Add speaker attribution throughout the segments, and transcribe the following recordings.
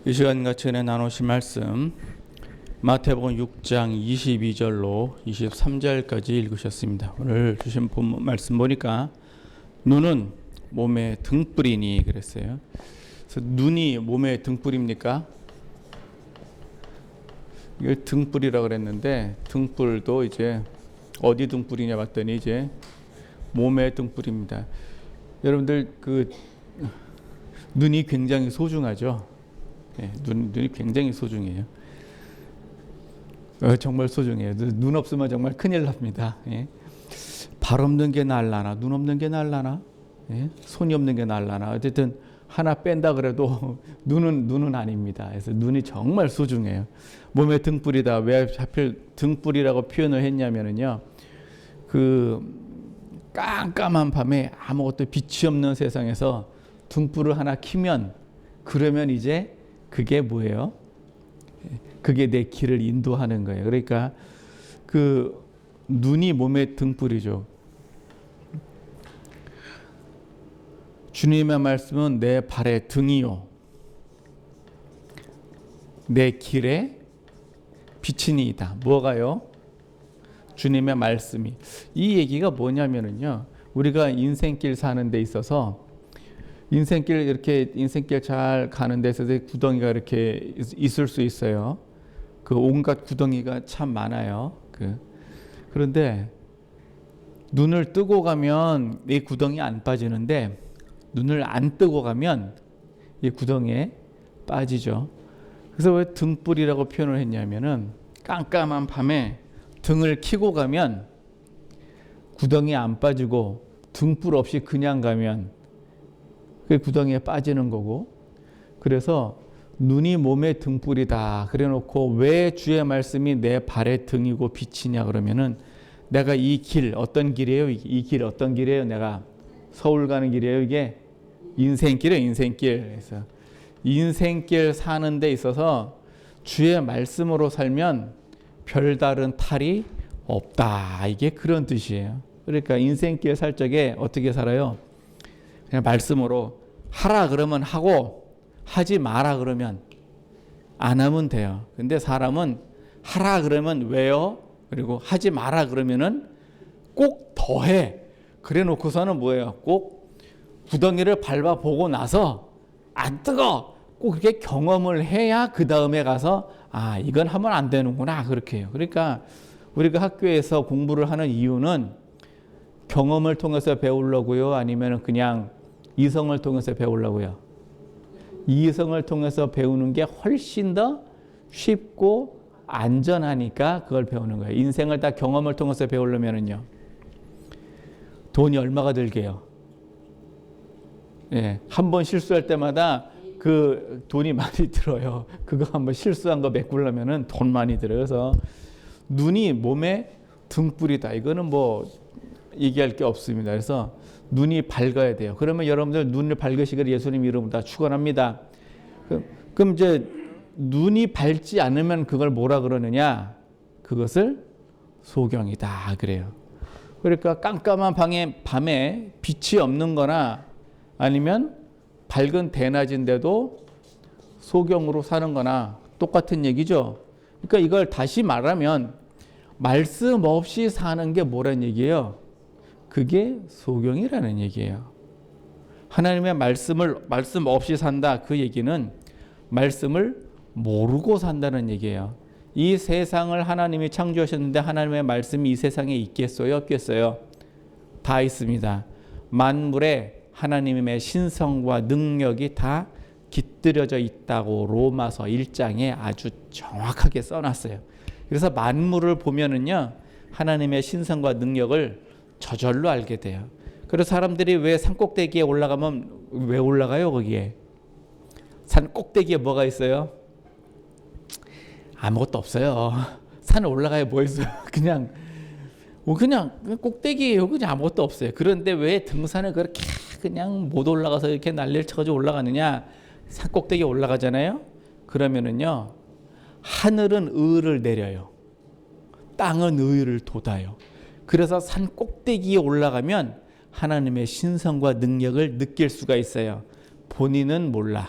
Speaker 1: 이 시간 같이 은혜 나누실 말씀 마태복음 6장 22절로 23절까지 읽으셨습니다. 오늘 주신 본 말씀 보니까 눈은 몸의 등불이니 그랬어요. 그래서 눈이 몸의 등불입니까? 이게 등불이라고 그랬는데 등불도 이제 어디 등불이냐 봤더니 이제 몸의 등불입니다. 여러분들 그 눈이 굉장히 소중하죠. 네, 눈이 굉장히 소중해요. 정말 소중해요. 눈 없으면 정말 큰일 납니다. 예. 발 없는 게 날라나, 눈 없는 게 날라나, 예. 손이 없는 게 날라나. 어쨌든 하나 뺀다 그래도 눈은 아닙니다. 그래서 눈이 정말 소중해요. 몸의 등불이다. 왜 하필 등불이라고 표현을 했냐면요, 그 깜깜한 밤에 아무것도 빛이 없는 세상에서 등불을 하나 켜면 그러면 이제 그게 뭐예요? 그게 내 길을 인도하는 거예요. 그러니까 그 눈이 몸의 등불이죠. 주님의 말씀은 내 발의 등이요 내 길에 비치니이다. 뭐가요? 주님의 말씀이. 이 얘기가 뭐냐면은요, 우리가 인생길 사는 데 있어서 인생길 이렇게 인생길 잘 가는 데 있어서 구덩이가 이렇게 있을 수 있어요. 그 온갖 구덩이가 참 많아요. 그런데 눈을 뜨고 가면 이 구덩이 안 빠지는데 눈을 안 뜨고 가면 이 구덩이에 빠지죠. 그래서 왜 등불이라고 표현을 했냐면은 깜깜한 밤에 등을 켜고 가면 구덩이에 안 빠지고 등불 없이 그냥 가면 그 구덩이에 빠지는 거고, 그래서 눈이 몸의 등불이다 그래 놓고 왜 주의 말씀이 내 발의 등이고 빛이냐 그러면은 내가 이 길 어떤 길이에요? 이 길 어떤 길이에요? 내가 서울 가는 길이에요. 이게 인생길이에요. 인생길. 그래서 인생길 사는 데 있어서 주의 말씀으로 살면 별다른 탈이 없다. 이게 그런 뜻이에요. 그러니까 인생길 살 적에 어떻게 살아요? 그냥 말씀으로 하라 그러면 하고 하지 마라 그러면 안 하면 돼요. 근데 사람은 하라 그러면 왜요? 그리고 하지 마라 그러면은 꼭 더해. 그래 놓고서는 뭐예요? 꼭 구덩이를 밟아보고 나서 안 뜨거! 꼭 그렇게 경험을 해야 그 다음에 가서 아, 이건 하면 안 되는구나. 그렇게 해요. 그러니까 우리가 학교에서 공부를 하는 이유는 경험을 통해서 배우려고요? 아니면 그냥 이성을 통해서 배우려고요? 이성을 통해서 배우는 게 훨씬 더 쉽고 안전하니까 그걸 배우는 거예요. 인생을 다 경험을 통해서 배우려면요, 돈이 얼마가 들게요? 예, 한 번 실수할 때마다 그 돈이 많이 들어요. 그거 한번 실수한 거 메꾸려면은 돈 많이 들어요. 그래서 눈이 몸의 등불이다. 이거는 뭐 얘기할 게 없습니다. 그래서 눈이 밝아야 돼요. 그러면 여러분들 눈을 밝으시기를 예수님 이름으로 다 축원합니다. 그럼 이제 눈이 밝지 않으면 그걸 뭐라 그러느냐? 그것을 소경이다 그래요. 그러니까 깜깜한 밤에 빛이 없는 거나 아니면 밝은 대낮인데도 소경으로 사는 거나 똑같은 얘기죠. 그러니까 이걸 다시 말하면 말씀 없이 사는 게 뭐란 얘기예요? 그게 소경이라는 얘기예요. 하나님의 말씀 없이 산다. 그 얘기는 말씀을 모르고 산다는 얘기예요. 이 세상을 하나님이 창조하셨는데 하나님의 말씀이 이 세상에 있겠어요? 없겠어요? 다 있습니다. 만물에 하나님의 신성과 능력이 다 깃들여져 있다고 로마서 1장에 아주 정확하게 써놨어요. 그래서 만물을 보면은요, 하나님의 신성과 능력을 저절로 알게 돼요. 그래서 사람들이 왜 산 꼭대기에 올라가면 왜 올라가요? 거기에 산 꼭대기에 뭐가 있어요? 아무것도 없어요. 산에 올라가야 뭐 있어요? 그냥 꼭대기예요. 그냥 아무것도 없어요. 그런데 왜 등산을 그렇게 그냥 못 올라가서 이렇게 난리를 쳐가지고 올라가느냐? 산 꼭대기에 올라가잖아요. 그러면은요, 하늘은 의를 내려요. 땅은 의를 돋아요. 그래서 산 꼭대기에 올라가면 하나님의 신성과 능력을 느낄 수가 있어요. 본인은 몰라.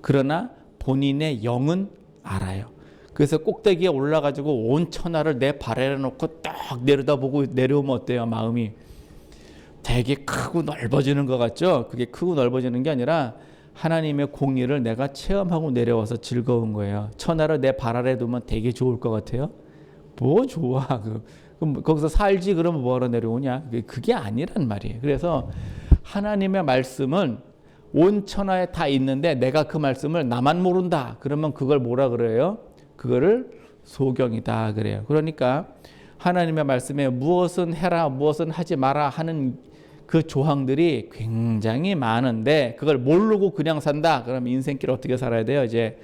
Speaker 1: 그러나 본인의 영은 알아요. 그래서 꼭대기에 올라가지고 온 천하를 내 발 아래 놓고 딱 내려다보고 내려오면 어때요? 마음이 되게 크고 넓어지는 것 같죠? 그게 크고 넓어지는 게 아니라 하나님의 공의를 내가 체험하고 내려와서 즐거운 거예요. 천하를 내 발 아래 두면 되게 좋을 것 같아요. 뭐 좋아. 그럼 거기서 살지 그러면 뭐하러 내려오냐? 그게 아니란 말이에요. 그래서 하나님의 말씀은 온 천하에 다 있는데 내가 그 말씀을 나만 모른다. 그러면 그걸 뭐라 그래요? 그거를 소경이다 그래요. 그러니까 하나님의 말씀에 무엇은 해라 무엇은 하지 마라 하는 그 조항들이 굉장히 많은데 그걸 모르고 그냥 산다. 그럼 인생길 어떻게 살아야 돼요? 이제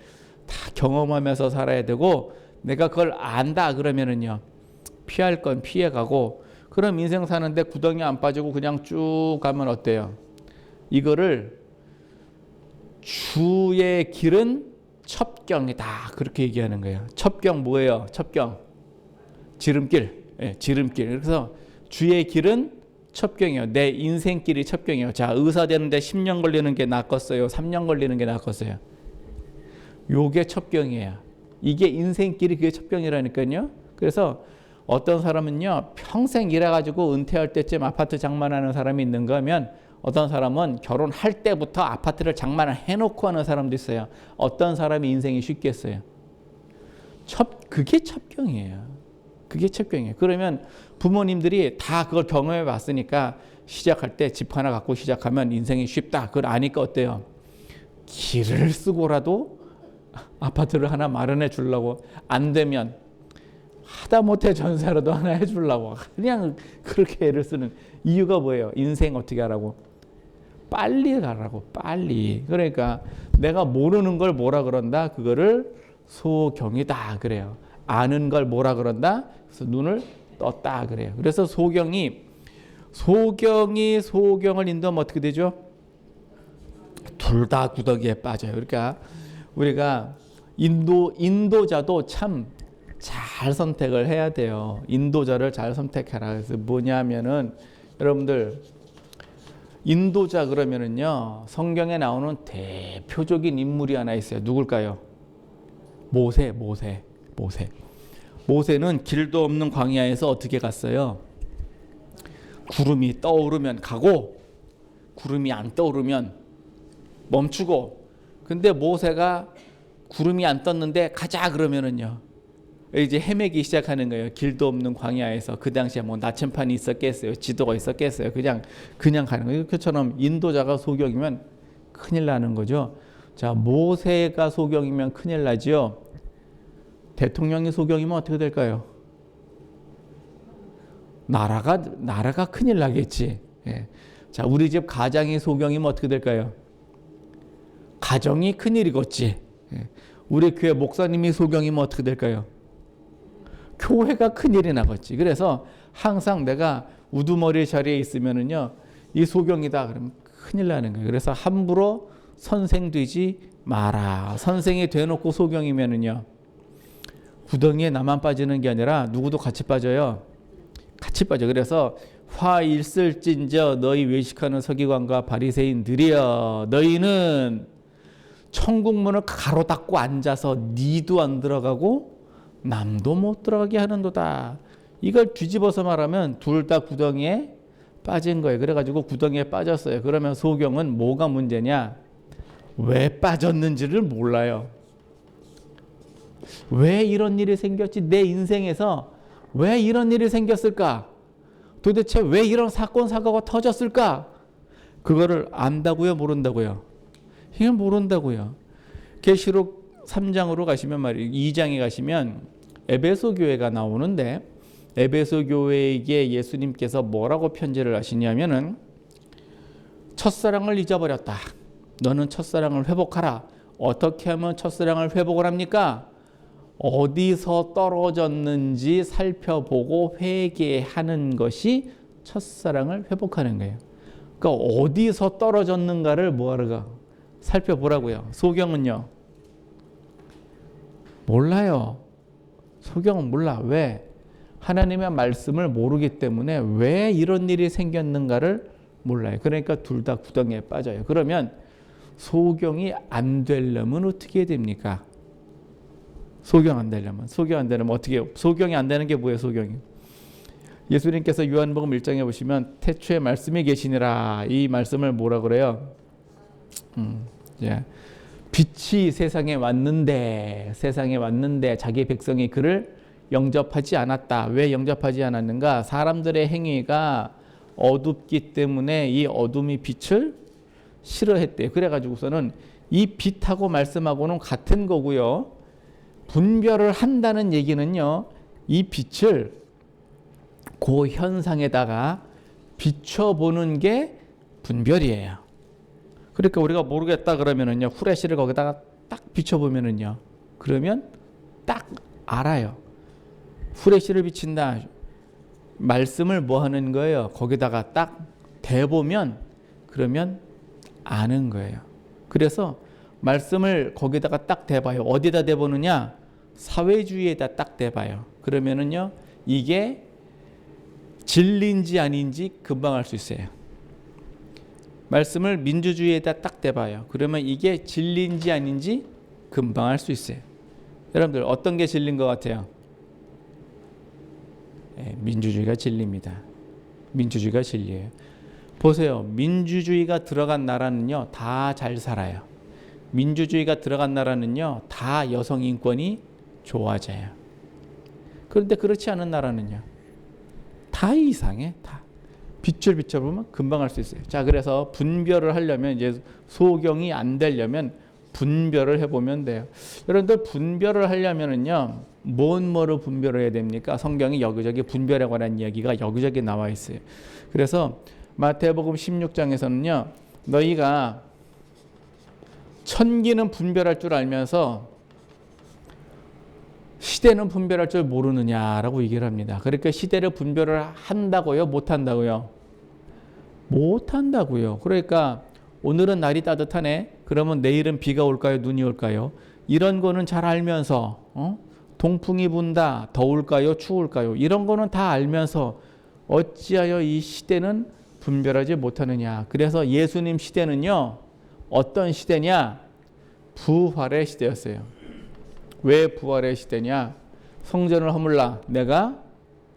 Speaker 1: 다 경험하면서 살아야 되고 내가 그걸 안다 그러면은요. 피할 건 피해가고 그럼 인생 사는데 구덩이 안 빠지고 그냥 쭉 가면 어때요? 이거를 주의 길은 첩경이다 그렇게 얘기하는 거예요. 첩경 뭐예요? 첩경 지름길. 예, 지름길. 그래서 주의 길은 첩경이에요. 내 인생길이 첩경이에요. 자, 의사 되는데 10년 걸리는 게 낫겠어요? 3년 걸리는 게 낫겠어요? 요게 첩경이에요. 이게 인생길이 그게 첩경이라니까요. 그래서 어떤 사람은요 평생 일해가지고 은퇴할 때쯤 아파트 장만하는 사람이 있는가 하면 어떤 사람은 결혼할 때부터 아파트를 장만을 해놓고 하는 사람도 있어요. 어떤 사람이 인생이 쉽겠어요? 그게 첩경이에요. 그게 첩경이에요. 그러면 부모님들이 다 그걸 경험해 봤으니까 시작할 때 집 하나 갖고 시작하면 인생이 쉽다. 그걸 아니까 어때요? 길을 쓰고라도 아파트를 하나 마련해 주려고 안 되면 하다못해 전세라도 하나 해주려고 그냥 그렇게 애를 쓰는 이유가 뭐예요? 인생 어떻게 하라고? 빨리 가라고 빨리. 그러니까 내가 모르는 걸 뭐라 그런다? 그거를 소경이다 그래요. 아는 걸 뭐라 그런다? 그래서 눈을 떴다 그래요. 그래서 소경이 소경을 인도하면 어떻게 되죠? 둘 다 구더기에 빠져요. 그러니까 우리가 인도자도 참 잘 선택을 해야 돼요. 인도자를 잘 선택해라. 그래서 뭐냐면은 여러분들 인도자 그러면은요 성경에 나오는 대표적인 인물이 하나 있어요. 누굴까요? 모세는 길도 없는 광야에서 어떻게 갔어요? 구름이 떠오르면 가고 구름이 안 떠오르면 멈추고. 근데 모세가 구름이 안 떴는데 가자 그러면은요 이제 헤매기 시작하는 거예요. 길도 없는 광야에서. 그 당시에 뭐 나침판이 있었겠어요? 지도가 있었겠어요? 그냥 가는 거예요. 그처럼 인도자가 소경이면 큰일 나는 거죠. 자, 모세가 소경이면 큰일 나죠. 대통령이 소경이면 어떻게 될까요? 나라가 큰일 나겠지. 예. 자, 우리 집 가장이 소경이면 어떻게 될까요? 가정이 큰일이겠지. 예. 우리 교회 목사님이 소경이면 어떻게 될까요? 교회가 큰일이 나겠지. 그래서 항상 내가 우두머리 자리에 있으면은요, 이 소경이다 그러면 큰일 나는 거예요. 그래서 함부로 선생 되지 마라. 선생이 돼놓고 소경이면은요, 구덩이에 나만 빠지는 게 아니라 누구도 같이 빠져요. 같이 빠져. 그래서 화 있을진저 너희 외식하는 서기관과 바리새인들이여, 너희는 천국문을 가로닫고 앉아서 니도 안 들어가고 남도 못 들어가게 하는도다. 이걸 뒤집어서 말하면 둘 다 구덩이에 빠진 거예요. 그래가지고 구덩이에 빠졌어요. 그러면 소경은 뭐가 문제냐? 왜 빠졌는지를 몰라요. 왜 이런 일이 생겼지? 내 인생에서 왜 이런 일이 생겼을까? 도대체 왜 이런 사건 사고가 터졌을까? 그거를 안다고요? 모른다고요? 이건 모른다고요. 계시록 3장으로 가시면 말이에요. 2장에 가시면 에베소 교회가 나오는데 에베소 교회에게 예수님께서 뭐라고 편지를 하시냐면은 첫사랑을 잊어버렸다. 너는 첫사랑을 회복하라. 어떻게 하면 첫사랑을 회복을 합니까? 어디서 떨어졌는지 살펴보고 회개하는 것이 첫사랑을 회복하는 거예요. 그러니까 어디서 떨어졌는가를 뭐하러가 살펴보라고요. 소경은요? 몰라요. 소경은 몰라. 왜? 하나님의 말씀을 모르기 때문에 왜 이런 일이 생겼는가를 몰라요. 그러니까 둘 다 구덩이에 빠져요. 그러면 소경이 안 되려면 어떻게 됩니까? 소경 안 되려면 어떻게 해요? 소경이 안 되는 게 뭐예요? 소경이. 예수님께서 요한복음 1장에 보시면 태초에 말씀이 계시니라 이 말씀을 뭐라 그래요? 빛이 세상에 왔는데 자기 백성이 그를 영접하지 않았다. 왜 영접하지 않았는가? 사람들의 행위가 어둡기 때문에 이 어둠이 빛을 싫어했대요. 그래가지고서는 이 빛하고 말씀하고는 같은 거고요. 분별을 한다는 얘기는요. 이 빛을 그 현상에다가 비춰보는 게 분별이에요. 그러니까 우리가 모르겠다 그러면은요. 후레쉬를 거기다가 딱 비춰보면은요. 그러면 딱 알아요. 후레쉬를 비친다. 말씀을 뭐 하는 거예요? 거기다가 딱 대보면 그러면 아는 거예요. 그래서 말씀을 거기다가 딱 대봐요. 어디다 대보느냐? 사회주의에다 딱 대봐요. 그러면은요. 이게 진리인지 아닌지 금방 알 수 있어요. 말씀을 민주주의에다 딱 대봐요. 그러면 이게 진리인지 아닌지 금방 알 수 있어요. 여러분들 어떤 게 진리인 것 같아요? 민주주의가 진리입니다. 민주주의가 진리예요. 보세요. 민주주의가 들어간 나라는요. 다 잘 살아요. 민주주의가 들어간 나라는요. 다 여성 인권이 좋아져요. 그런데 그렇지 않은 나라는요. 다 이상해. 다. 빛을 비춰보면 금방 알 수 있어요. 자, 그래서 분별을 하려면 이제 소경이 안 되려면 분별을 해보면 돼요. 여러분들 분별을 하려면은요. 뭐로 분별을 해야 됩니까? 성경이 여기저기 분별에 관한 이야기가 여기저기 나와 있어요. 그래서 마태복음 16장에서는요. 너희가 천기는 분별할 줄 알면서 시대는 분별할 줄 모르느냐라고 얘기를 합니다. 그러니까 시대를 분별을 한다고요? 못한다고요? 못한다고요. 그러니까 오늘은 날이 따뜻하네. 그러면 내일은 비가 올까요? 눈이 올까요? 이런 거는 잘 알면서 동풍이 분다. 더울까요? 추울까요? 이런 거는 다 알면서 어찌하여 이 시대는 분별하지 못하느냐. 그래서 예수님 시대는요. 어떤 시대냐? 부활의 시대였어요. 왜 부활의 시대냐? 성전을 허물라 내가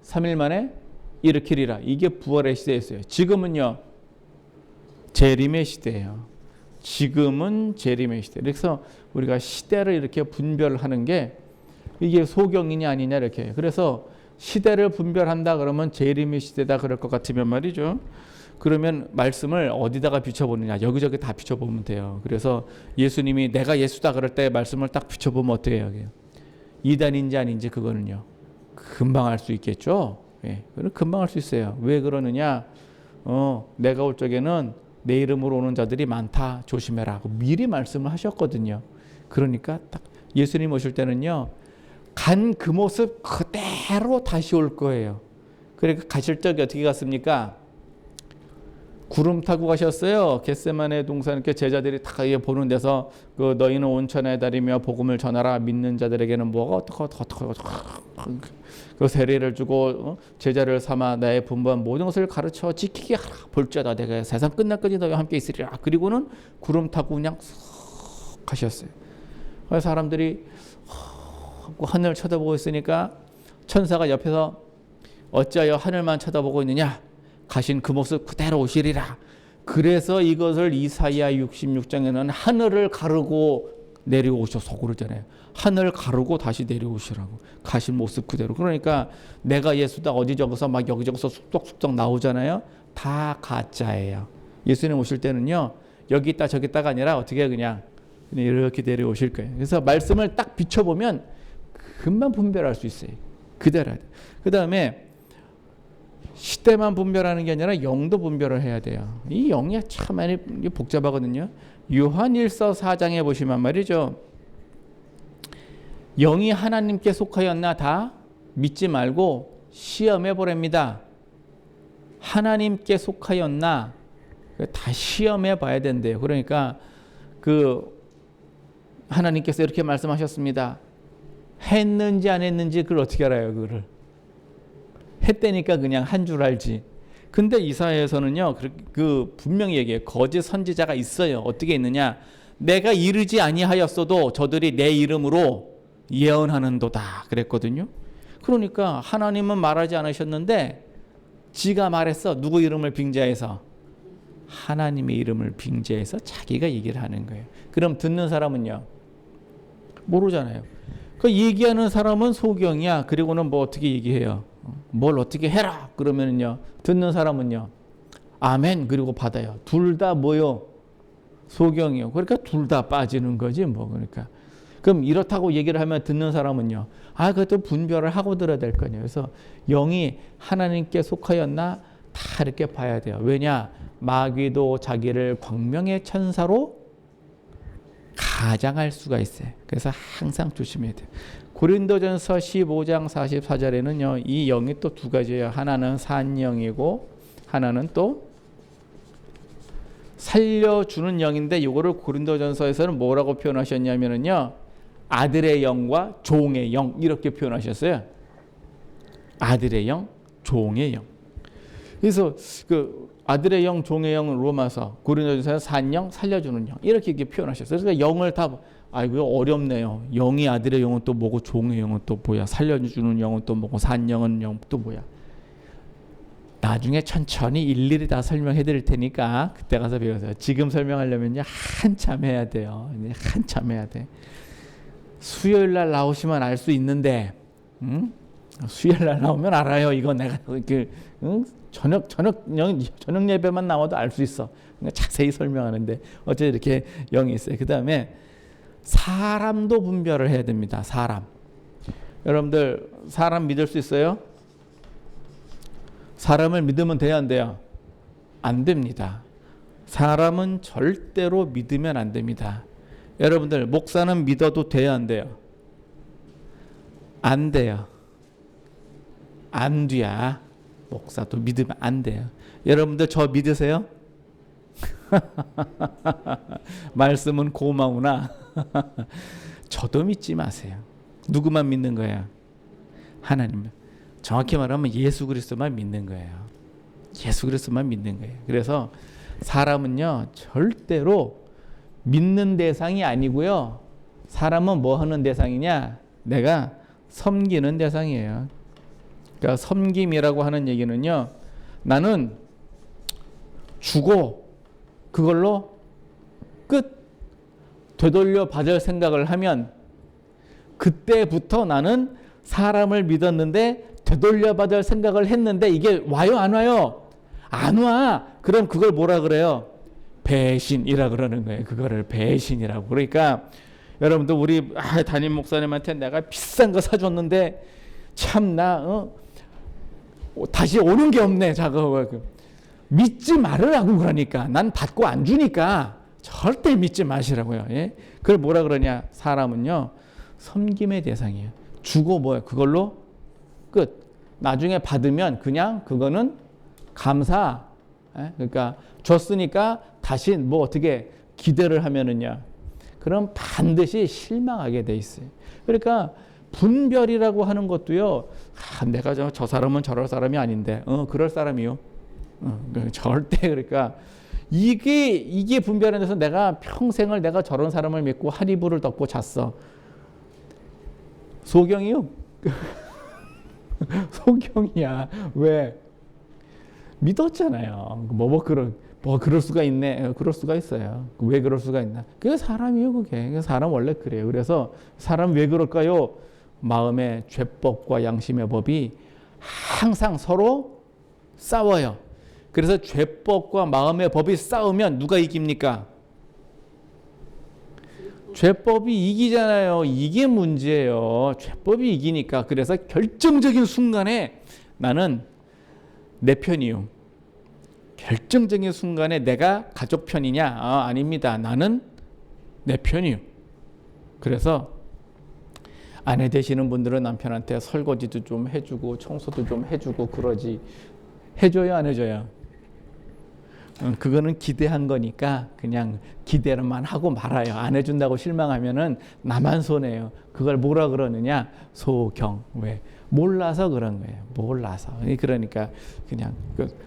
Speaker 1: 3일 만에 일으키리라. 이게 부활의 시대였어요. 지금은요. 재림의 시대예요. 지금은 재림의 시대. 그래서 우리가 시대를 이렇게 분별하는 게 이게 소경이냐 아니냐 이렇게. 그래서 시대를 분별한다 그러면 재림의 시대다 그럴 것 같으면 말이죠. 그러면 말씀을 어디다가 비춰보느냐. 여기저기 다 비춰보면 돼요. 그래서 예수님이 내가 예수다 그럴 때 말씀을 딱 비춰보면 어떻게 해요? 이단인지 아닌지 그거는요. 금방 알 수 있겠죠. 예, 금방 알 수 있어요. 왜 그러느냐. 내가 올 적에는 내 이름으로 오는 자들이 많다. 조심해라. 하고 미리 말씀을 하셨거든요. 그러니까 딱 예수님 오실 때는요. 간 그 모습 그대로 다시 올 거예요. 그러니까 가실 적에 어떻게 갔습니까? 구름 타고 가셨어요. 겟세마네 동산 이렇게 제자들이 다 보는 데서 그 너희는 온천에 다니며 복음을 전하라. 믿는 자들에게는 뭐가 어떻게 그 세례를 주고 제자를 삼아 나의 분부한 모든 것을 가르쳐 지키게 하라. 볼지어다 내가 세상 끝날까지 너희와 함께 있으리라. 그리고는 구름 타고 그냥 쏙 가셨어요. 그래서 사람들이 하늘을 쳐다보고 있으니까 천사가 옆에서 어찌하여 하늘만 쳐다보고 있느냐. 가신 그 모습 그대로 오시리라. 그래서 이것을 이사야 66장에는 하늘을 가르고 내려오셔서 그러잖아요. 하늘 가르고 다시 내려오시라고. 가신 모습 그대로. 그러니까 내가 예수다 어디 저기서 막 여기저기서 쑥덕쑥덕 나오잖아요. 다 가짜예요. 예수님 오실 때는요. 여기 있다 저기 있다가 아니라 어떻게 그냥 이렇게 내려오실 거예요. 그래서 말씀을 딱 비춰보면 금방 분별할 수 있어요. 그대로. 그 다음에 시대만 분별하는 게 아니라 영도 분별을 해야 돼요. 이 영이 참 많이 복잡하거든요. 요한일서 4장에 보시면 말이죠. 영이 하나님께 속하였나 다 믿지 말고 시험해 보랍니다. 하나님께 속하였나 다 시험해 봐야 된대요. 그러니까 그 하나님께서 이렇게 말씀하셨습니다. 했는지 안 했는지 그걸 어떻게 알아요? 그거를 했다니까 그냥 한 줄 알지. 근데 이사야에서는요, 그 분명히 얘기해요. 거짓 선지자가 있어요. 어떻게 있느냐? 내가 이르지 아니하였어도 저들이 내 이름으로 예언하는도다 그랬거든요. 그러니까 하나님은 말하지 않으셨는데 지가 말했어. 누구 이름을 빙자해서? 하나님의 이름을 빙자해서 자기가 얘기를 하는 거예요. 그럼 듣는 사람은요? 모르잖아요. 그 얘기하는 사람은 소경이야. 그리고는 뭐 어떻게 얘기해요? 뭘 어떻게 해라 그러면은요, 듣는 사람은요, 아멘 그리고 받아요. 둘 다 뭐요? 소경이요. 그러니까 둘 다 빠지는 거지 뭐. 그러니까 그럼 이렇다고 얘기를 하면 듣는 사람은요, 아 그것도 분별을 하고 들어야 될 거냐. 그래서 영이 하나님께 속하였나 다 이렇게 봐야 돼요. 왜냐? 마귀도 자기를 광명의 천사로 가장할 수가 있어요. 그래서 항상 조심해야 돼요. 고린도전서 15장 44절에는요, 이 영이 또 두 가지예요. 하나는 산영이고 하나는 또 살려주는 영인데, 이거를 고린도전서에서는 뭐라고 표현하셨냐면요, 아들의 영과 종의 영 이렇게 표현하셨어요. 아들의 영, 종의 영. 그래서 그 아들의 영, 종의 영 로마서, 고린도전서 산영, 살려주는 영 이렇게 표현하셨어요. 그러니까 영을 다 아이고 어렵네요. 영이 아들의 영은 또 뭐고 종의 영은 또 뭐야? 살려주는 영은 또 뭐고 산영은 영 또 뭐야? 나중에 천천히 일일이 다 설명해 드릴 테니까 그때 가서 배우세요. 지금 설명하려면 한참 해야 돼요. 한참 해야 돼. 수요일 날 나오시면 알 수 있는데, 수요일 날 나오면 알아요. 이거 내가 저녁 예배만 나와도 알 수 있어. 그러니까 자세히 설명하는데 어째 이렇게 영이 있어요. 그 다음에 사람도 분별을 해야 됩니다. 사람. 여러분들 사람 믿을 수 있어요? 사람을 믿으면 돼요, 안 돼요? 안 됩니다. 사람은 절대로 믿으면 안 됩니다. 여러분들 목사는 믿어도 돼요, 안 돼요? 안 돼요. 안 돼야. 목사도 믿으면 안 돼요. 여러분들 저 믿으세요? 말씀은 고마우나 저도 믿지 마세요. 누구만 믿는 거예요? 하나님. 정확히 말하면 예수 그리스도만 믿는 거예요. 예수 그리스도만 믿는 거예요. 그래서 사람은요, 절대로 믿는 대상이 아니고요. 사람은 뭐 하는 대상이냐? 내가 섬기는 대상이에요. 그러니까 섬김이라고 하는 얘기는요, 나는 주고 그걸로 끝 되돌려 받을 생각을 하면 그때부터 나는 사람을 믿었는데 되돌려 받을 생각을 했는데 이게 와요, 안 와요? 안 와. 그럼 그걸 뭐라 그래요? 배신이라 그러는 거예요. 그거를 배신이라고. 그러니까 여러분들 우리 담임 목사님한테 내가 비싼 거 사줬는데 참나 다시 오는 게 없네. 작업 믿지 말으라고. 그러니까 난 받고 안 주니까 절대 믿지 마시라고요. 예? 그걸 뭐라 그러냐? 사람은요, 섬김의 대상이에요. 주고 뭐야? 그걸로 끝. 나중에 받으면 그냥 그거는 감사. 예? 그러니까 줬으니까 다시 뭐 어떻게 기대를 하면은요, 그럼 반드시 실망하게 돼 있어요. 그러니까 분별이라고 하는 것도요, 내가 저 사람은 저럴 사람이 아닌데, 그럴 사람이요. 절대. 그러니까 이게 분별에 대해서 내가 평생을 내가 저런 사람을 믿고 한 이불을 덮고 잤어. 소경이요. 소경이야. 왜? 믿었잖아요. 그럴 수가 있네. 그럴 수가 있어요. 왜 그럴 수가 있나? 그게 사람이요, 그게. 사람 원래 그래요. 그래서 사람 왜 그럴까요? 마음의 죄법과 양심의 법이 항상 서로 싸워요. 그래서 죄법과 마음의 법이 싸우면 누가 이깁니까? 죄법이 이기잖아요. 이게 문제예요. 죄법이 이기니까. 그래서 결정적인 순간에 나는 내 편이요. 결정적인 순간에 내가 가족 편이냐? 아닙니다. 나는 내 편이요. 그래서 아내 되시는 분들은 남편한테 설거지도 좀 해주고 청소도 좀 해주고 그러지. 해줘요, 안 해줘요? 그거는 기대한 거니까 그냥 기대만 하고 말아요. 안 해준다고 실망하면은 나만 손해요. 그걸 뭐라 그러느냐? 소경. 왜? 몰라서 그런 거예요. 몰라서. 그러니까 그냥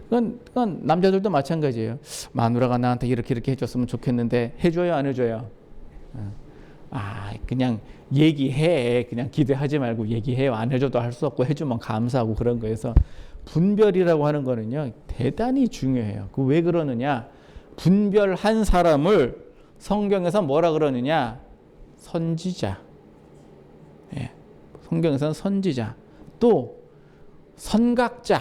Speaker 1: 그건 남자들도 마찬가지예요. 마누라가 나한테 이렇게 해줬으면 좋겠는데 해줘요, 안 해줘요? 그냥 얘기해. 그냥 기대하지 말고 얘기해요. 안 해줘도 할 수 없고 해주면 감사하고 그런 거에서 분별이라고 하는 거는요 대단히 중요해요. 그 왜 그러느냐? 분별한 사람을 성경에서 뭐라 그러느냐? 선지자. 예. 성경에서는 선지자. 또 선각자.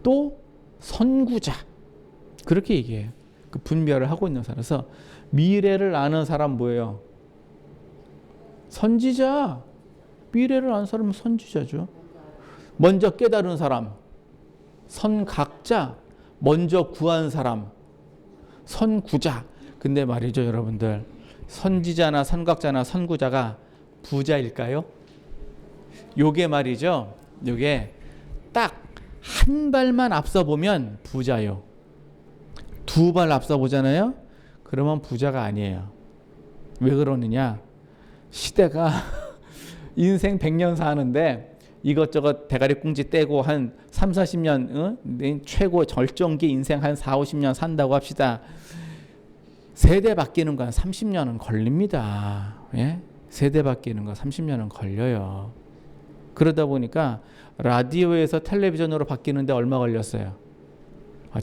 Speaker 1: 또 선구자. 그렇게 얘기해요. 그 분별을 하고 있는 사람에서 미래를 아는 사람 뭐예요? 선지자. 미래를 아는 사람은 선지자죠. 먼저 깨달은 사람 선각자. 먼저 구한 사람 선구자. 근데 말이죠 여러분들, 선지자나 선각자나 선구자가 부자일까요? 요게 말이죠, 요게 딱 한 발만 앞서 보면 부자요. 두 발 앞서 보잖아요, 그러면 부자가 아니에요. 왜 그러느냐? 시대가 인생 100년 사는데 이것저것 대가리 꿍지 떼고 한 3, 40년 최고 절정기 인생 한 4, 50년 산다고 합시다. 세대 바뀌는 건 30년은 걸립니다. 예? 세대 바뀌는 거 30년은 걸려요. 그러다 보니까 라디오에서 텔레비전으로 바뀌는데 얼마 걸렸어요?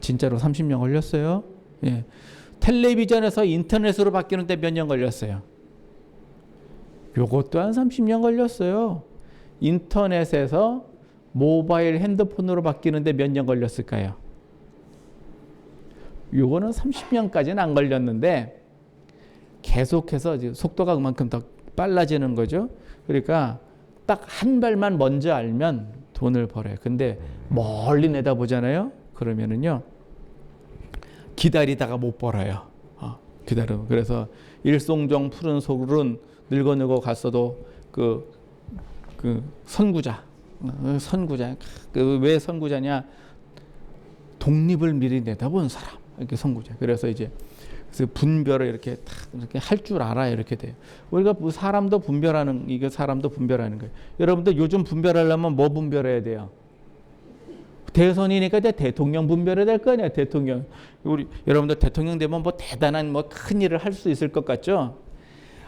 Speaker 1: 진짜로 30년 걸렸어요? 예. 텔레비전에서 인터넷으로 바뀌는데 몇 년 걸렸어요? 요것 또한 30년 걸렸어요. 인터넷에서 모바일 핸드폰으로 바뀌는데 몇 년 걸렸을까요? 요거는 30년까지는 안 걸렸는데 계속해서 속도가 그만큼 더 빨라지는 거죠. 그러니까 딱 한 발만 먼저 알면 돈을 벌어요. 근데 멀리 내다보잖아요. 그러면은요 기다리다가 못 벌어요. 그래서 일송정 푸른 소굴은 늙어 갔어도 그 선구자. 왜 선구자냐? 독립을 미리 내다본 사람. 이렇게 선구자. 그래서 이제 분별을 이렇게 할 줄 알아야 이렇게 돼요. 우리가 사람도 분별하는, 이게 사람도 분별하는 거예요. 여러분들 요즘 분별하려면 뭐 분별해야 돼요? 대선이니까 대통령 분별해야 될 거 아니야, 대통령. 여러분들 대통령 되면 뭐 대단한 큰 일을 할 수 있을 것 같죠?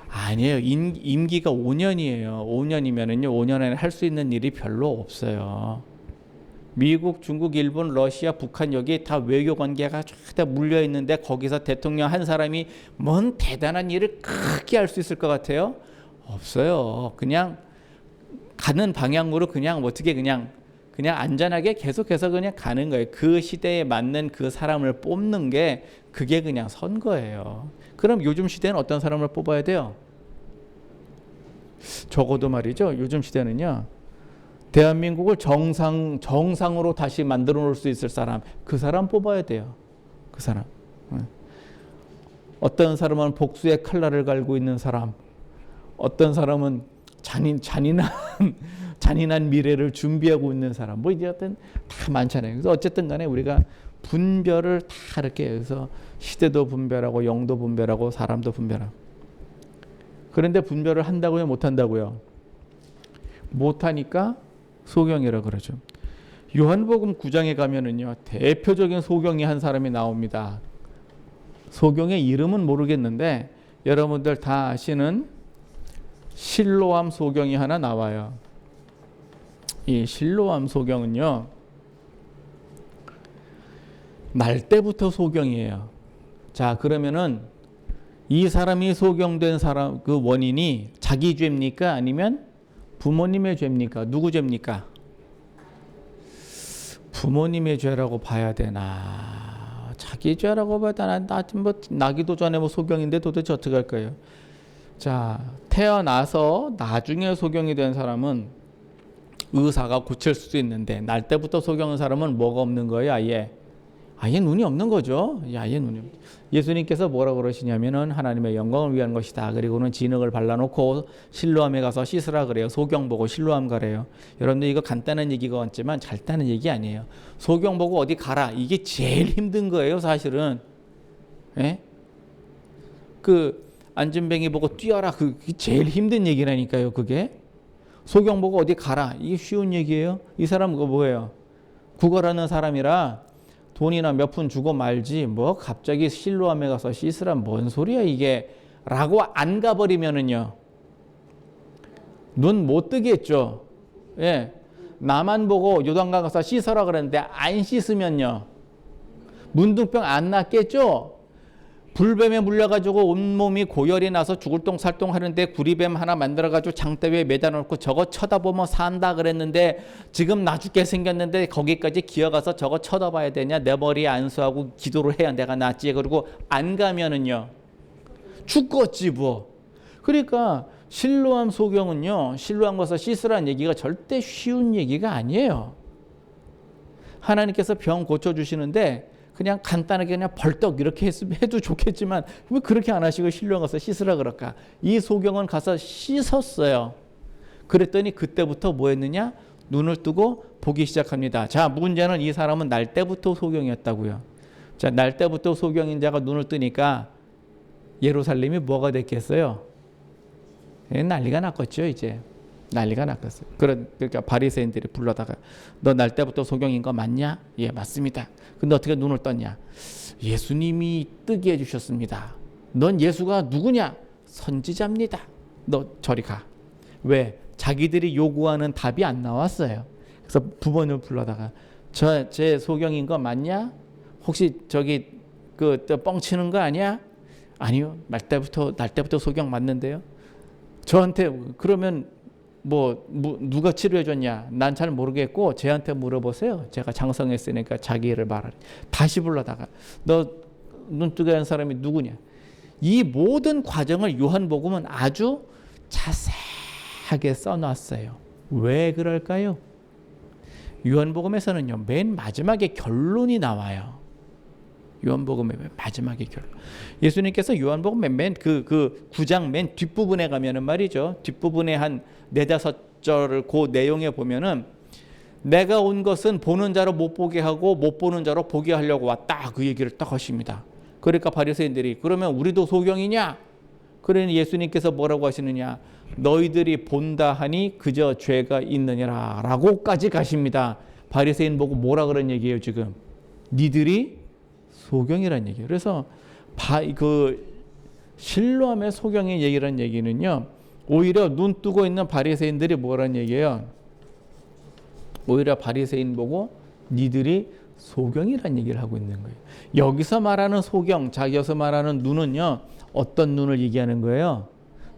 Speaker 1: 아니에요. 임기가 5년이에요. 5년이면은요, 5년 안에 할 수 있는 일이 별로 없어요. 미국, 중국, 일본, 러시아, 북한 여기 다 외교 관계가 다 물려 있는데 거기서 대통령 한 사람이 뭔 대단한 일을 크게 할 수 있을 것 같아요? 없어요. 그냥 가는 방향으로 그냥 어떻게 그냥 안전하게 계속해서 그냥 가는 거예요. 그 시대에 맞는 그 사람을 뽑는 게 그게 그냥 선거예요. 그럼 요즘 시대는 어떤 사람을 뽑아야 돼요? 적어도 말이죠. 요즘 시대는요. 대한민국을 정상으로 다시 만들어 놓을 수 있을 사람, 그 사람 뽑아야 돼요. 그 사람. 어떤 사람은 복수의 칼날을 갈고 있는 사람, 어떤 사람은 잔인한 미래를 준비하고 있는 사람, 뭐 이제 어떤 다 많잖아요. 그래서 어쨌든 간에 우리가 분별을 다 이렇게 해서 시대도 분별하고 영도 분별하고 사람도 분별하고. 그런데 분별을 한다고요, 못 한다고요? 못 하니까 소경이라 그러죠. 요한복음 9장에 가면은요, 대표적인 소경이 한 사람이 나옵니다. 소경의 이름은 모르겠는데 여러분들 다 아시는 실로암 소경이 하나 나와요. 이 실로암 소경은요, 날 때부터 소경이에요. 자, 그러면은 이 사람이 소경된 사람 그 원인이 자기 죄입니까? 아니면 부모님의 죄입니까? 누구 죄입니까? 부모님의 죄라고 봐야 되나? 자기 죄라고 봐야 되나? 나기도 전에 소경인데 도대체 어떻게 할 거예요? 자, 태어나서 나중에 소경이 된 사람은 의사가 고칠 수도 있는데 날 때부터 소경인 사람은 뭐가 없는 거예요? 아예 눈이 없는 거죠. 아예 눈이. 예수님께서 뭐라고 그러시냐면은 하나님의 영광을 위한 것이다. 그리고는 진흙을 발라놓고 실로암에 가서 씻으라 그래요. 소경 보고 실로암 가래요. 여러분들 이거 간단한 얘기가 같지만 잘다는 얘기 아니에요. 소경 보고 어디 가라. 이게 제일 힘든 거예요, 사실은. 예? 그 안진뱅이 보고 뛰어라. 그게 제일 힘든 얘기라니까요, 그게. 소경 보고 어디 가라. 이게 쉬운 얘기예요? 이 사람 그거 뭐예요? 구걸하는 사람이라 돈이나 몇 푼 주고 말지 뭐 갑자기 실로암에 가서 씻으란 뭔 소리야 이게 라고 안 가버리면은요 눈 못 뜨겠죠. 예, 나만 보고 요단강 가서 씻어라 그랬는데 안 씻으면요 문둥병 안 낫겠죠. 불뱀에 물려가지고 온몸이 고열이 나서 죽을 똥살똥 하는데 구리뱀 하나 만들어가지고 장대 위에 매다 놓고 저거 쳐다보면 산다 그랬는데 지금 나 죽게 생겼는데 거기까지 기어가서 저거 쳐다봐야 되냐. 내 머리에 안수하고 기도를 해야 내가 낫지. 그리고 안 가면은요 죽겠지 뭐. 그러니까 실로암 소경은요 실로암 가서 씻으라는 얘기가 절대 쉬운 얘기가 아니에요. 하나님께서 병 고쳐주시는데 그냥 간단하게 그냥 벌떡 이렇게 해도 좋겠지만 왜 그렇게 안 하시고 실로암 가서 씻으라 그럴까. 이 소경은 가서 씻었어요. 그랬더니 그때부터 뭐 했느냐. 눈을 뜨고 보기 시작합니다. 자, 문제는 이 사람은 날 때부터 소경이었다고요. 자, 날 때부터 소경인 자가 눈을 뜨니까 예루살렘이 뭐가 됐겠어요. 난리가 났겠죠. 이제 난리가 났겠어요. 그러니까 바리새인들이 불러다가 너 날 때부터 소경인 거 맞냐? 예, 맞습니다. 근데 어떻게 눈을 떴냐? 예수님이 뜨게 해주셨습니다. 넌 예수가 누구냐? 선지자입니다. 너 저리 가. 왜? 자기들이 요구하는 답이 안 나왔어요. 그래서 부모님을 불러다가 제 소경인 거 맞냐? 혹시 저기 그 뻥치는 거 아니야? 아니요. 날 때부터 소경 맞는데요. 저한테 그러면 뭐 누가 치료해 줬냐? 난 잘 모르겠고 쟤한테 물어보세요. 제가 장성했으니까 자기 일을 말하래. 다시 불러다가 너 눈뜨게 한 사람이 누구냐? 이 모든 과정을 요한복음은 아주 자세하게 써놨어요. 왜 그럴까요? 요한복음에서는요 맨 마지막에 결론이 나와요. 요한복음의 마지막에 결론. 예수님께서 요한복음 맨 그 9장 맨 뒷부분에 가면은 말이죠. 뒷부분에 한 4-5절을 그 내용에 보면은 내가 온 것은 보는 자로 못 보게 하고 못 보는 자로 보게 하려고 왔다. 그 얘기를 딱 하십니다. 그러니까 바리새인들이 그러면 우리도 소경이냐? 그러니 예수님께서 뭐라고 하시느냐? 너희들이 본다 하니 그저 죄가 있느니라 라고까지 가십니다. 바리새인 보고 뭐라 그런 얘기예요 지금? 니들이 소경이란 얘기예요. 그래서 실로암의 소경의 얘기란 얘기는요. 오히려 눈 뜨고 있는 바리새인들이 뭐란 얘기예요? 오히려 바리새인 보고 니들이 소경이란 얘기를 하고 있는 거예요. 여기서 말하는 소경, 여기서 말하는 눈은요. 어떤 눈을 얘기하는 거예요?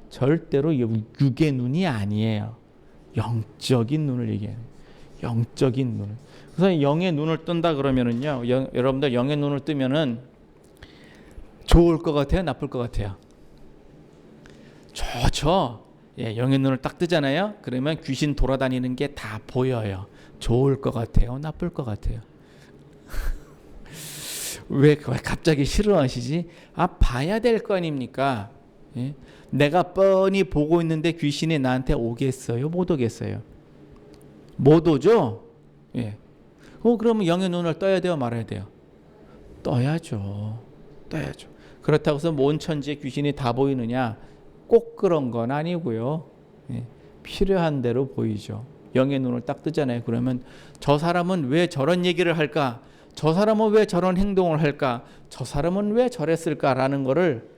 Speaker 1: 절대로 육의 눈이 아니에요. 영적인 눈을 얘기해요. 영적인 눈을. 그래서 영의 눈을 뜬다 그러면은요. 여러분들 영의 눈을 뜨면은 좋을 것 같아요? 나쁠 것 같아요? 좋죠. 예, 영의 눈을 딱 뜨잖아요. 그러면 귀신 돌아다니는 게 다 보여요. 좋을 것 같아요? 나쁠 것 같아요? 왜 갑자기 싫어하시지? 봐야 될 거 아닙니까? 예? 내가 뻔히 보고 있는데 귀신이 나한테 오겠어요? 못 오겠어요? 못 오죠? 예. 그러면 영의 눈을 떠야 돼요? 말아야 돼요? 떠야죠. 떠야죠. 그렇다고 해서 온 천지의 귀신이 다 보이느냐? 꼭 그런 건 아니고요. 예. 필요한 대로 보이죠. 영의 눈을 딱 뜨잖아요. 그러면 저 사람은 왜 저런 얘기를 할까? 저 사람은 왜 저런 행동을 할까? 저 사람은 왜 저랬을까라는 거를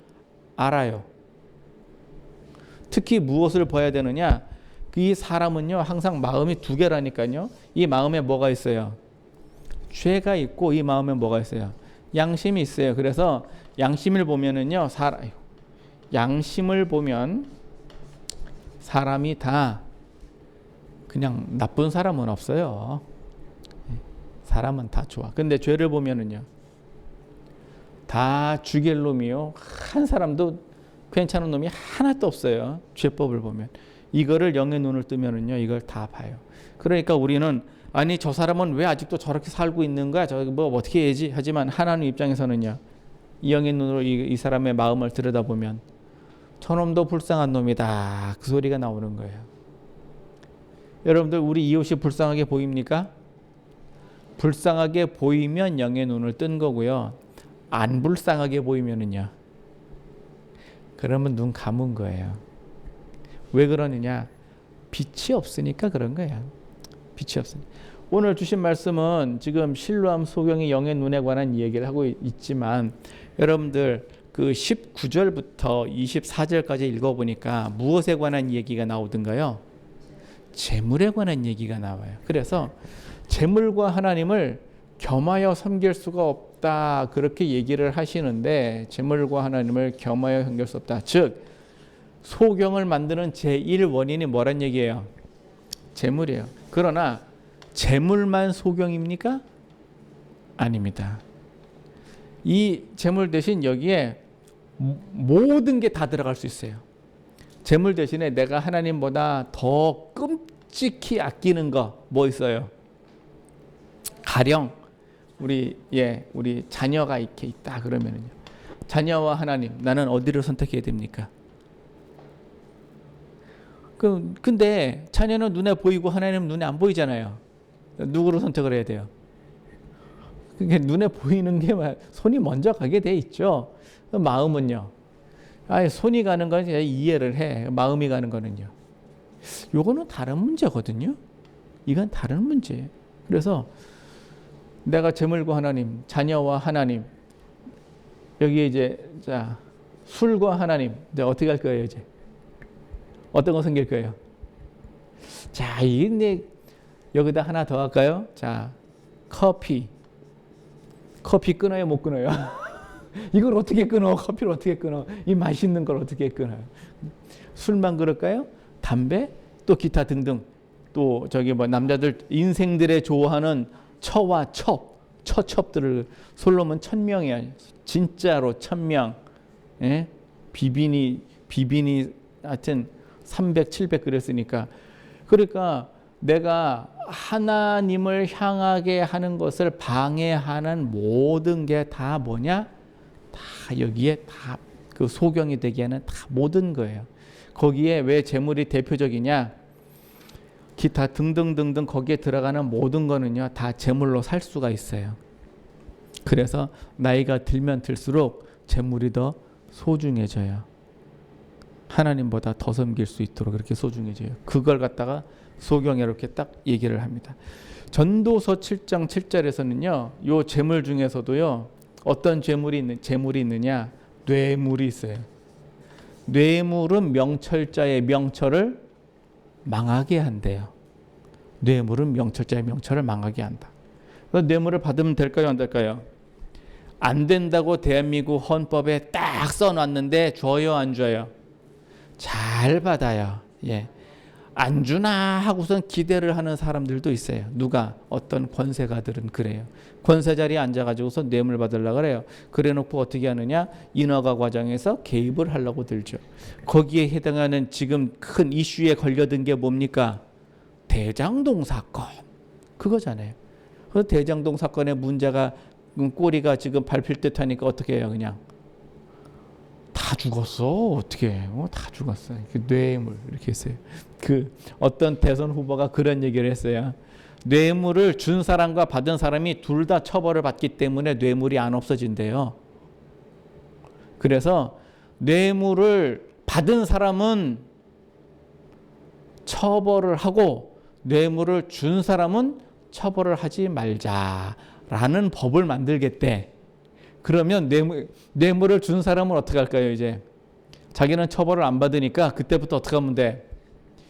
Speaker 1: 알아요. 특히 무엇을 봐야 되느냐? 이 사람은요 항상 마음이 두 개라니까요. 이 마음에 뭐가 있어요? 죄가 있고 이 마음에 뭐가 있어요? 양심이 있어요. 그래서 양심을 보면은요 양심을 보면 사람이 다 그냥 나쁜 사람은 없어요. 사람은 다 좋아. 근데 죄를 보면은요 다 죽일 놈이요 한 사람도 괜찮은 놈이 하나도 없어요. 죄법을 보면. 이거를 영의 눈을 뜨면은요 이걸 다 봐요. 그러니까 우리는 아니 저 사람은 왜 아직도 저렇게 살고 있는 거야? 저 뭐 어떻게 해야지? 하지만 하나님 입장에서는요 이 영의 눈으로 이 사람의 마음을 들여다보면 저놈도 불쌍한 놈이다. 그 소리가 나오는 거예요. 여러분들 우리 이웃이 불쌍하게 보입니까? 불쌍하게 보이면 영의 눈을 뜬 거고요. 안 불쌍하게 보이면은요. 그러면 눈 감은 거예요. 왜 그러느냐? 빛이 없으니까 그런 거야. 빛이 없으니까. 오늘 주신 말씀은 지금 실로암 소경이 영의 눈에 관한 얘기를 하고 있지만 여러분들 그 19절부터 24절까지 읽어보니까 무엇에 관한 얘기가 나오던가요? 재물에 관한 얘기가 나와요. 그래서 재물과 하나님을 겸하여 섬길 수가 없다 그렇게 얘기를 하시는데 재물과 하나님을 겸하여 섬길 수 없다. 즉 소경을 만드는 제1원인이 뭐란 얘기예요? 재물이에요. 그러나 재물만 소경입니까? 아닙니다. 이 재물 대신 여기에 모든 게 다 들어갈 수 있어요. 재물 대신에 내가 하나님보다 더 끔찍히 아끼는 거 뭐 있어요? 가령 우리 자녀가 이렇게 있다 그러면은요. 자녀와 하나님 나는 어디를 선택해야 됩니까? 근데 자녀는 눈에 보이고 하나님은 눈에 안 보이잖아요. 누구를 선택을 해야 돼요? 그게 눈에 보이는 게 손이 먼저 가게 돼 있죠. 마음은요. 손이 가는 건 이해를 해. 마음이 가는 거는요. 요거는 다른 문제거든요. 이건 다른 문제예요. 그래서 내가 재물과 하나님, 자녀와 하나님, 여기 이제 자 술과 하나님, 이제 어떻게 할 거예요 이제? 어떤 거 생길 거예요? 자, 이게 여기다 하나 더 할까요? 자, 커피 끊어요, 못 끊어요? 이걸 어떻게 끊어? 커피를 어떻게 끊어? 이 맛있는 걸 어떻게 끊어요? 술만 그럴까요? 담배, 또 기타 등등, 또 저기 남자들 인생들의 좋아하는 처와 처첩들을 솔로몬 1000명이야. 진짜로 1000명. 예? 비비니 하여튼 300, 700 그랬으니까. 그러니까 내가 하나님을 향하게 하는 것을 방해하는 모든 게 다 뭐냐? 다 여기에 다 그 소경이 되기에는 다 모든 거예요. 거기에 왜 재물이 대표적이냐? 기타 등등등등 거기에 들어가는 모든 거는요 다 재물로 살 수가 있어요. 그래서 나이가 들면 들수록 재물이 더 소중해져요. 하나님보다 더 섬길 수 있도록 그렇게 소중해져요. 그걸 갖다가 소경에 이렇게 딱 얘기를 합니다. 전도서 7장 7절에서는요 요 재물 중에서도요 어떤 재물이 있느냐? 뇌물이 있어요. 뇌물은 명철자의 명철을 망하게 한대요. 뇌물은 명철자의 명철을 망하게 한다. 뇌물을 받으면 될까요, 안 될까요? 안 된다고 대한민국 헌법에 딱 써놨는데 줘요, 안 줘요? 잘 받아요. 예. 안 주나 하고선 기대를 하는 사람들도 있어요. 누가? 어떤 권세가들은 그래요. 권세 자리에 앉아가지고서 뇌물 받으려고 그래요. 그래놓고 어떻게 하느냐? 인허가 과정에서 개입을 하려고 들죠. 거기에 해당하는 지금 큰 이슈에 걸려든 게 뭡니까? 대장동 사건. 그거잖아요. 그 대장동 사건의 문제가 꼬리가 지금 밟힐 듯 하니까 어떻게 해요? 그냥 다 죽었어. 어떻게 해요? 다 죽었어. 뇌물 이렇게 했어요. 어떤 대선 후보가 그런 얘기를 했어요. 뇌물을 준 사람과 받은 사람이 둘 다 처벌을 받기 때문에 뇌물이 안 없어진대요. 그래서 뇌물을 받은 사람은 처벌을 하고 뇌물을 준 사람은 처벌을 하지 말자라는 법을 만들겠대. 그러면 뇌물을 준 사람은 어떻게 할까요? 이제 자기는 처벌을 안 받으니까 그때부터 어떻게 하면 돼?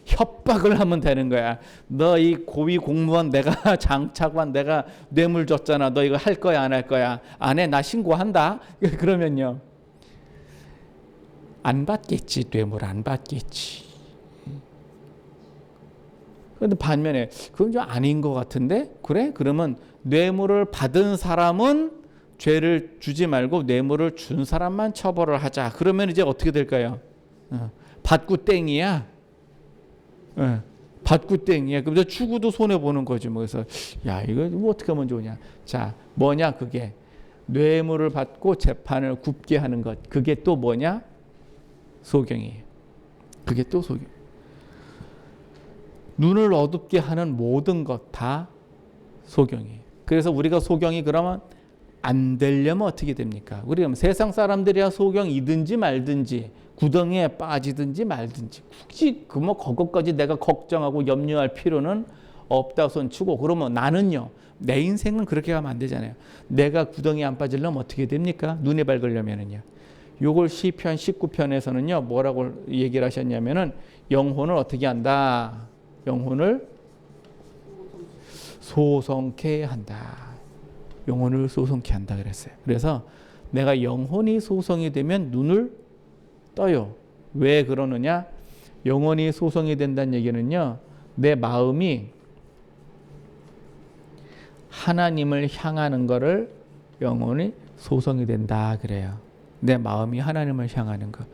Speaker 1: 협박을 하면 되는 거야. 너 이 고위 공무원 내가 장차관 내가 뇌물 줬잖아. 너 이거 할 거야 안 할 거야? 안 해. 나 신고한다. 그러면요. 안 받겠지. 뇌물 안 받겠지. 그런데 반면에 그건 좀 아닌 것 같은데? 그래? 그러면 뇌물을 받은 사람은 죄를 주지 말고 뇌물을 준 사람만 처벌을 하자. 그러면 이제 어떻게 될까요? 받고 땡이야. 받고 땡이야. 그럼 추구도 손해 보는 거지. 뭐 그래서 야 이거 뭐 어떻게 하면 좋으냐. 자 뭐냐 그게 뇌물을 받고 재판을 굽게 하는 것. 그게 또 뭐냐? 소경이에요. 그게 또 소경. 눈을 어둡게 하는 모든 것 다 소경이에요. 그래서 우리가 소경이 그러면 안 되려면 어떻게 됩니까? 우리가 세상 사람들이야 소경이든지 말든지 구덩이에 빠지든지 말든지 굳이 그 뭐 그것까지 내가 걱정하고 염려할 필요는 없다 손치고 그러면 나는요. 내 인생은 그렇게 가면 안 되잖아요. 내가 구덩이에 안 빠지려면 어떻게 됩니까? 눈에 밝으려면은요. 요걸 시편 19편에서는요. 뭐라고 얘기를 하셨냐면은 영혼을 어떻게 한다? 영혼을 소성케 한다. 영혼을 소성케 한다 그랬어요. 그래서 내가 영혼이 소성이 되면 눈을 떠요. 왜 그러느냐? 영혼이 소성이 된다는 얘기는요. 내 마음이 하나님을 향하는 거를 영혼이 소성이 된다 그래요. 내 마음이 하나님을 향하는 거.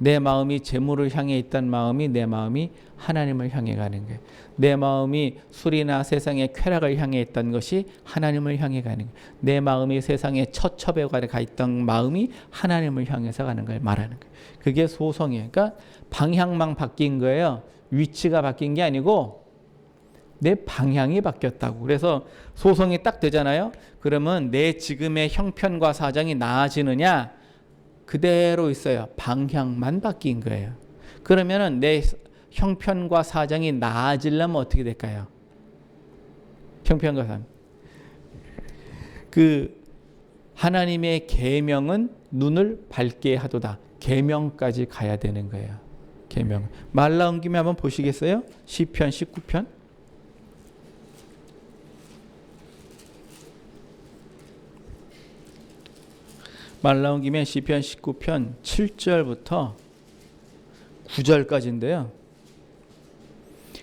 Speaker 1: 내 마음이 재물을 향해 있던 마음이 내 마음이 하나님을 향해 가는 거예요. 내 마음이 술이나 세상의 쾌락을 향해 있던 것이 하나님을 향해 가는 거예요. 내 마음이 세상의 처첩에 가 있던 마음이 하나님을 향해서 가는 걸 말하는 거예요. 그게 소성이에요. 그러니까 방향만 바뀐 거예요. 위치가 바뀐 게 아니고 내 방향이 바뀌었다고. 그래서 소성이 딱 되잖아요. 그러면 내 지금의 형편과 사정이 나아지느냐? 그대로 있어요. 방향만 바뀐 거예요. 그러면은 내 형편과 사정이 나아지려면 어떻게 될까요? 형편과 사정. 그 하나님의 계명은 눈을 밝게 하도다. 계명까지 가야 되는 거예요. 계명. 말 나온 김에 한번 보시겠어요? 시편 19편. 말 나온 김에 시편 19편 7절부터 9절까지인데요.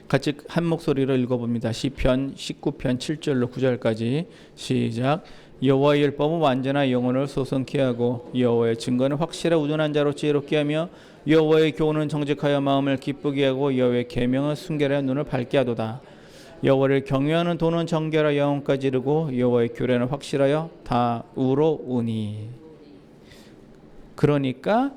Speaker 1: 같이 한 목소리로 읽어봅니다. 시편 19편 7절로 9절까지 시작. 여호와의 율법은 완전한 영혼을 소성케 하고 여호와의 증거는 확실한 우둔한 자로 지혜롭게 하며 여호와의 교훈은 정직하여 마음을 기쁘게 하고 여호와의 계명은 순결하여 눈을 밝게 하도다. 여호와를 경외하는 도는 정결하여 영혼까지 이르고 여호와의 규례는 확실하여 다우로우니. 그러니까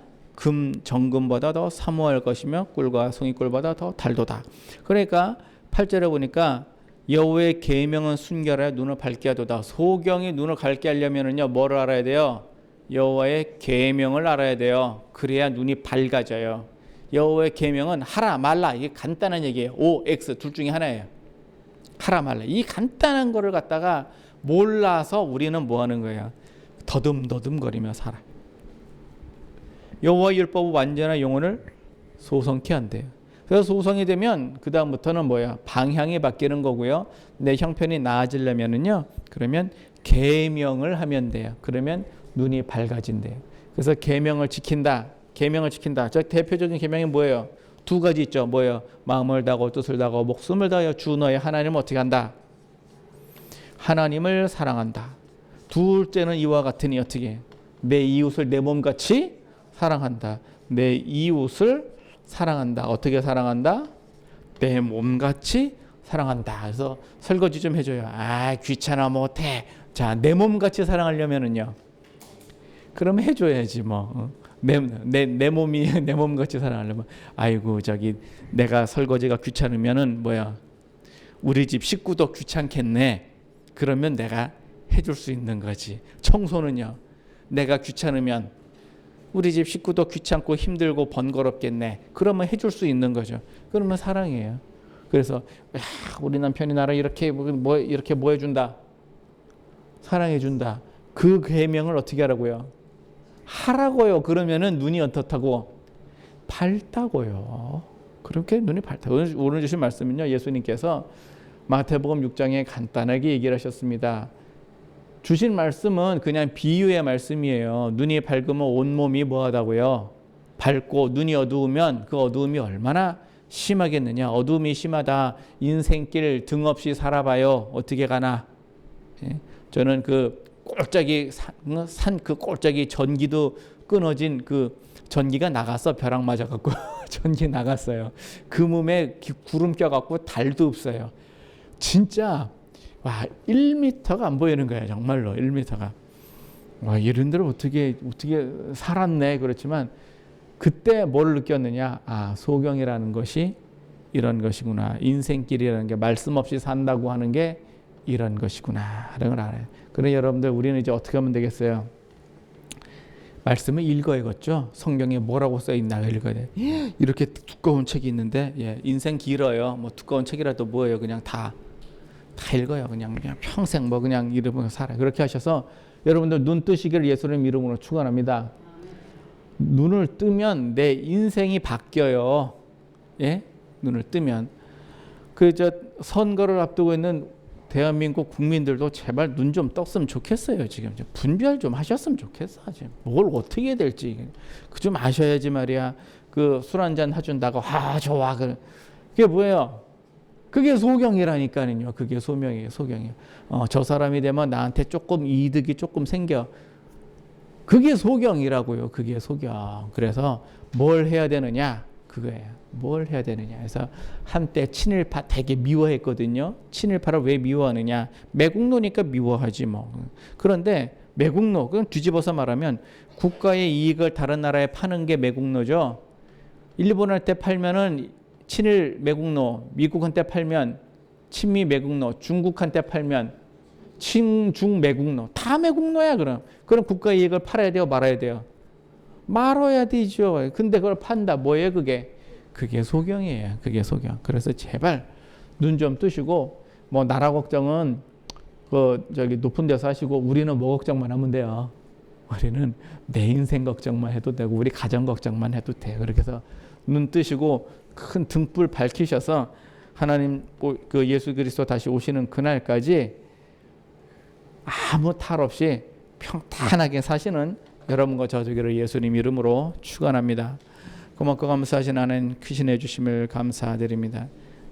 Speaker 1: 정금보다 더 사모할 것이며 꿀과 송이꿀보다 더 달도다. 그러니까 8절에 보니까 여호와의 계명은 순결하여 눈을 밝게 하도다. 소경이 눈을 밝게 하려면은요, 뭐를 알아야 돼요? 여호와의 계명을 알아야 돼요. 그래야 눈이 밝아져요. 여호와의 계명은 하라 말라, 이게 간단한 얘기예요. O, X 둘 중에 하나예요. 하라 말라. 이 간단한 거를 갖다가 몰라서 우리는 뭐 하는 거예요? 더듬더듬거리며 살아. 여호와의 율법은 완전한 영혼을 소성케 한대요. 그래서 소성이 되면 그 다음부터는 뭐야? 방향이 바뀌는 거고요. 내 형편이 나아지려면은요. 그러면 계명을 하면 돼요. 그러면 눈이 밝아진대요. 그래서 계명을 지킨다. 계명을 지킨다. 저 대표적인 계명이 뭐예요? 두 가지 있죠. 뭐예요? 마음을 다하고 뜻을 다하고 목숨을 다하여 주 너의 하나님을 어떻게 한다? 하나님을 사랑한다. 둘째는 이와 같으니 어떻게? 내 이웃을 내 몸같이 사랑한다. 내 이웃을 사랑한다. 어떻게 사랑한다? 내 몸같이 사랑한다. 그래서 설거지 좀 해줘요. 아, 귀찮아 못해. 자, 내 몸같이 사랑하려면은요. 그럼 해줘야지 뭐. 내 몸이 내 몸같이 사랑하려면, 아이고 저기 내가 설거지가 귀찮으면은 뭐야? 우리 집 식구도 귀찮겠네. 그러면 내가 해줄 수 있는 거지. 청소는요. 내가 귀찮으면 우리 집 식구도 귀찮고 힘들고 번거롭겠네. 그러면 해줄 수 있는 거죠. 그러면 사랑이에요. 그래서 우리 남편이 나를 이렇게 이렇게 뭐 해준다? 사랑해준다. 그 계명을 어떻게 하라고요? 하라고요. 그러면은 눈이 어떻다고? 밝다고요. 그렇게 눈이 밝다. 오늘 주신 말씀은요. 예수님께서 마태복음 6장에 간단하게 얘기를 하셨습니다. 주신 말씀은 그냥 비유의 말씀이에요. 눈이 밝으면 온몸이 뭐하다고요? 밝고 눈이 어두우면 그 어두움이 얼마나 심하겠느냐. 어두움이 심하다. 인생길 등 없이 살아봐요. 어떻게 가나. 저는 그 꼴짝이 산 그 꼴짝이 전기도 끊어진 그 전기가 나갔어. 벼락 맞아갖고 전기 나갔어요. 그 몸에 구름 껴갖고 달도 없어요. 진짜 와 1m가 안 보이는 거야. 정말로 1m가. 와 이런 데를 어떻게 살았네. 그렇지만 그때 뭘 느꼈느냐. 아 소경이라는 것이 이런 것이구나. 인생길이라는 게 말씀 없이 산다고 하는 게 이런 것이구나 하는 걸 알아요. 그래 여러분들 우리는 이제 어떻게 하면 되겠어요? 말씀을 읽어야겠죠. 성경에 뭐라고 써 있나 읽어야 돼. 이렇게 두꺼운 책이 있는데 인생 길어요. 뭐 두꺼운 책이라도 뭐예요? 그냥 다 읽어요. 그냥 평생 뭐 그냥 이름으로 살아요. 그렇게 하셔서 여러분들 눈 뜨시기를 예수님 이름으로 축원합니다. 눈을 뜨면 내 인생이 바뀌어요. 예? 눈을 뜨면 선거를 앞두고 있는 대한민국 국민들도 제발 눈 좀 떴으면 좋겠어요. 지금 분별 좀 하셨으면 좋겠어. 지금 뭘 어떻게 해야 될지 그 좀 아셔야지 말이야. 그 술 한잔 해준다고 좋아. 그게 뭐예요? 그게 소경이라니까요. 그게 소명이에요. 소경이에요. 저 사람이 되면 나한테 조금 이득이 조금 생겨. 그게 소경이라고요. 그게 소경. 그래서 뭘 해야 되느냐? 그거예요. 뭘 해야 되느냐. 그래서 한때 친일파 되게 미워했거든요. 친일파를 왜 미워하느냐? 매국노니까 미워하지 뭐. 그런데 매국노, 그건 뒤집어서 말하면 국가의 이익을 다른 나라에 파는 게 매국노죠. 일본한테 팔면은 친일 매국노, 미국한테 팔면 친미 매국노, 중국한테 팔면 친중 매국노. 다 매국노야 그럼. 그럼 국가 이익을 팔아야 돼요, 말아야 돼요? 말아야 되죠. 근데 그걸 판다. 뭐예요 그게? 그게 소경이에요. 그게 소경. 그래서 제발 눈 좀 뜨시고 뭐 나라 걱정은 높은 데서 하시고 우리는 뭐 걱정만 하면 돼요. 우리는 내 인생 걱정만 해도 되고 우리 가정 걱정만 해도 돼요. 그렇게 해서 눈 뜨시고 큰 등불 밝히셔서 하나님 그 예수 그리스도 다시 오시는 그날까지 아무 탈 없이 평탄하게 사시는 여러분과 저 되기를 예수님 이름으로 축원합니다. 고맙고 감사하신 하나님 크신 해 주심을 감사드립니다.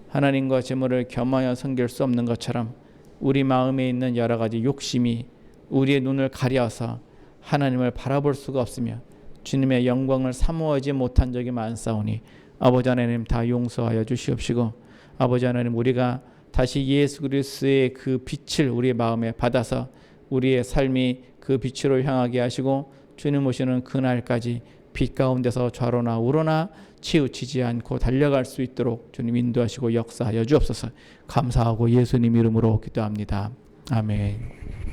Speaker 1: 하나님과 재물을 겸하여 섬길 수 없는 것처럼 우리 마음에 있는 여러 가지 욕심이 우리의 눈을 가려서 하나님을 바라볼 수가 없으며 주님의 영광을 사모하지 못한 적이 많사오니 아버지 하나님 다 용서하여 주시옵시고 아버지 하나님 우리가 다시 예수 그리스도의 그 빛을 우리의 마음에 받아서 우리의 삶이 그 빛으로 향하게 하시고 주님 오시는 그날까지 빛 가운데서 좌로나 우로나 치우치지 않고 달려갈 수 있도록 주님 인도하시고 역사하여 주옵소서. 감사하고 예수님 이름으로 기도합니다. 아멘.